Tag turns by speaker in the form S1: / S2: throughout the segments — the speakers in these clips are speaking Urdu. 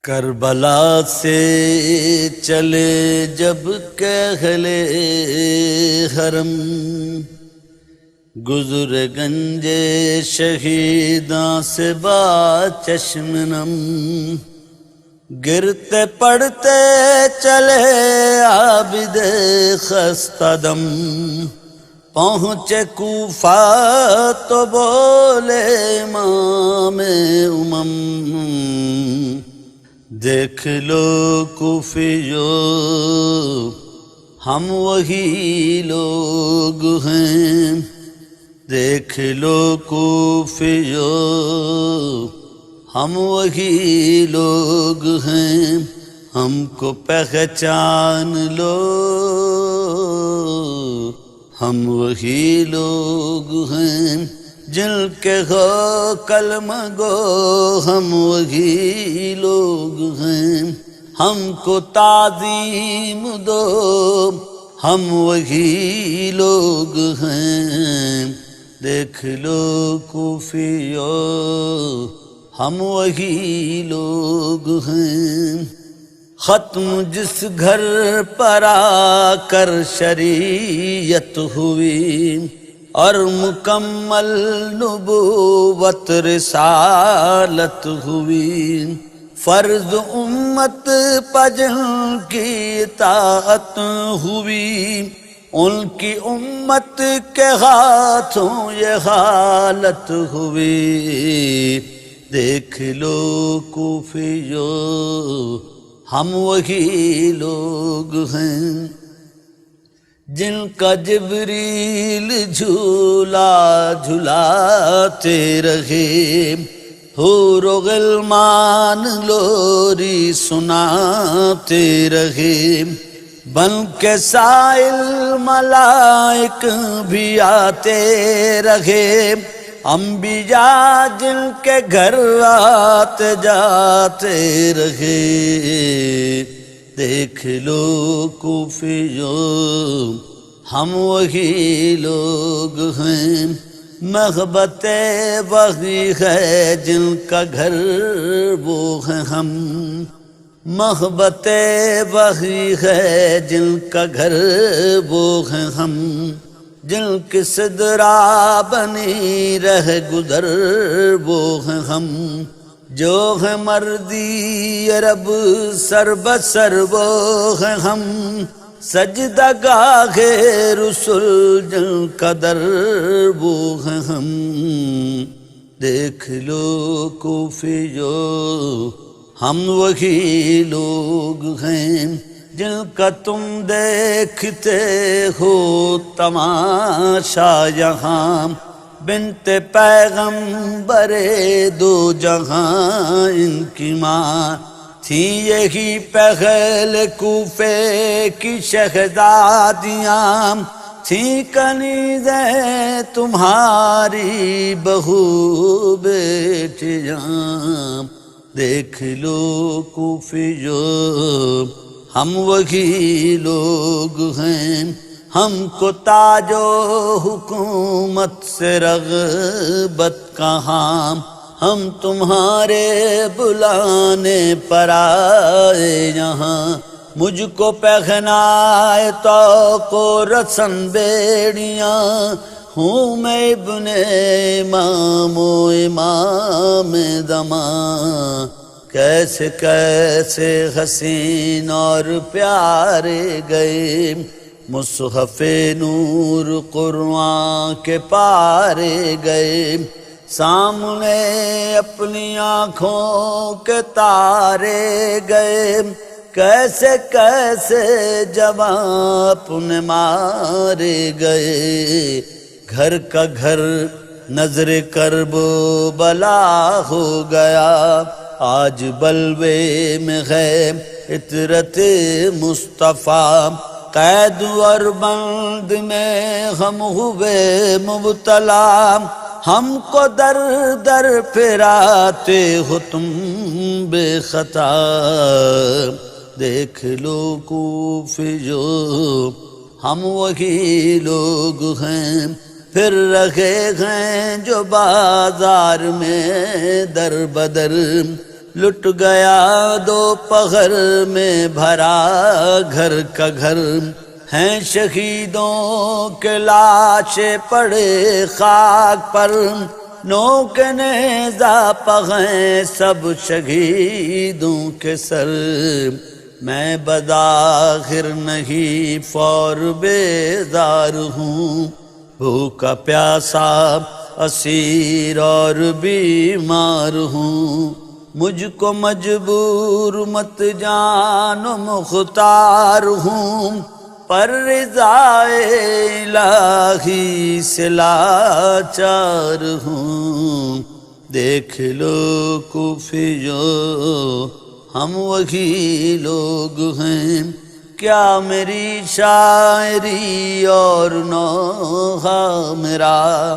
S1: کربلا سے چلے جب کہ اہل حرم، گزر گنج شہیداں سے با چشم نم، گرتے پڑتے چلے عابد خستہ دم، پہنچے کوفہ تو بولے امام امم، دیکھ لو کوفیو ہم وہی لوگ ہیں، دیکھ لو کوفیو ہم وہی لوگ ہیں، ہم کو پہچان لو ہم وہی لوگ ہیں، جن کے ہو کلمہ گو ہم وہی لوگ ہیں، ہم کو تعظیم دو ہم وہی لوگ ہیں، دیکھ لو کوفیو ہم وہی لوگ ہیں۔ ختم جس گھر پر آ کر شریعت ہوئی اور مکمل نبوت رسالت ہوئی، فرض امت پجن کی اطاعت ہوئی، ان کی امت کے ہاتھوں یہ حالت ہوئی، دیکھ لو کوفیو ہم وہی لوگ ہیں، جن کا جبریل جھولا جھلاتے رہے، حور و غلمان لوری سناتے رہے، بن کے سائل ملائک بھی آتے رہے، انبیاء جن کے گھر آتے جاتے رہے، دیکھ لو کوفیو ہم وہی لوگ ہیں، محبت وہی ہے جن کا گھر وہ ہیں ہم، محبت وہی ہے جن کا گھر وہ ہیں ہم، جن کی سدرا بنی رہ گزر وہ ہیں ہم، جو ہے مردی رب سر بسر وہ ہیں ہم، سجدہ گاہ رسول جن کا در وہ ہیں ہم، دیکھ لو کوفیو ہم وہی لوگ ہیں، جن کا تم دیکھتے ہو تماشا یہاں، بنت پیغمبر دو جہاں ان کی ماں تھی، یہی پہل کوفے کی شہزادیاں تھیں، کنیزیں تمہاری بہو بیٹیاں، دیکھ لو کوفیو ہم وہی لوگ ہیں، ہم کو تاج و حکومت سے رغبت کہاں، ہم تمہارے بلانے پر آئے یہاں، مجھ کو پہنائے توق و رسن بیڑیاں، ہوں میں ابن امام و امام زمان، کیسے کیسے حسین اور پیارے گئے، مصحف نور قرآن کے پارے گئے، سامنے اپنی آنکھوں کے تارے گئے، کیسے کیسے جوان اپنے مارے گئے، گھر کا گھر نظر کرب و بلا ہو گیا، آج بلوے میں ہے عطرت مصطفیٰ، قید اور بند میں ہم ہوئے مبتلا، ہم کو در در پھراتے ہو تم بے خطا، دیکھ لو کوفیو ہم وہی لوگ ہیں، پھر رکھے ہیں جو بازار میں در بدر، لٹ گیا دوپہر میں بھرا گھر کا گھر، ہیں شہیدوں کے لاشیں پڑے خاک پر، نوک نیزہ پغیں سب شہیدوں کے سر، میں بظاہر نہیں فور بیزار ہوں، بھوکا پیاسا اسیر اور بیمار ہوں، مجھ کو مجبور مت جانو مختار ہوں، پر رضائے الہی سے لاچار ہوں، دیکھ لو کوفیو ہم وہی لوگ ہیں، کیا میری شاعری اور نوحہ میرا،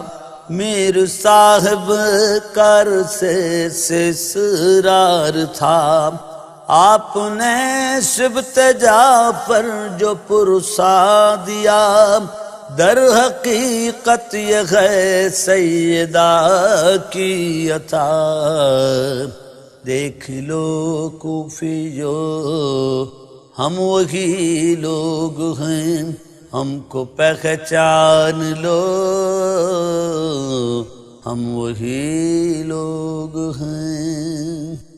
S1: میر صاحب کر سے اسرار تھا، آپ نے شبت جا پر جو پرسا دیا، در حقیقت یہ ہے سیدہ کی عطا، دیکھ لو کوفیو ہم وہی لوگ ہیں، ہم کو پہچان لو ہم وہی لوگ ہیں۔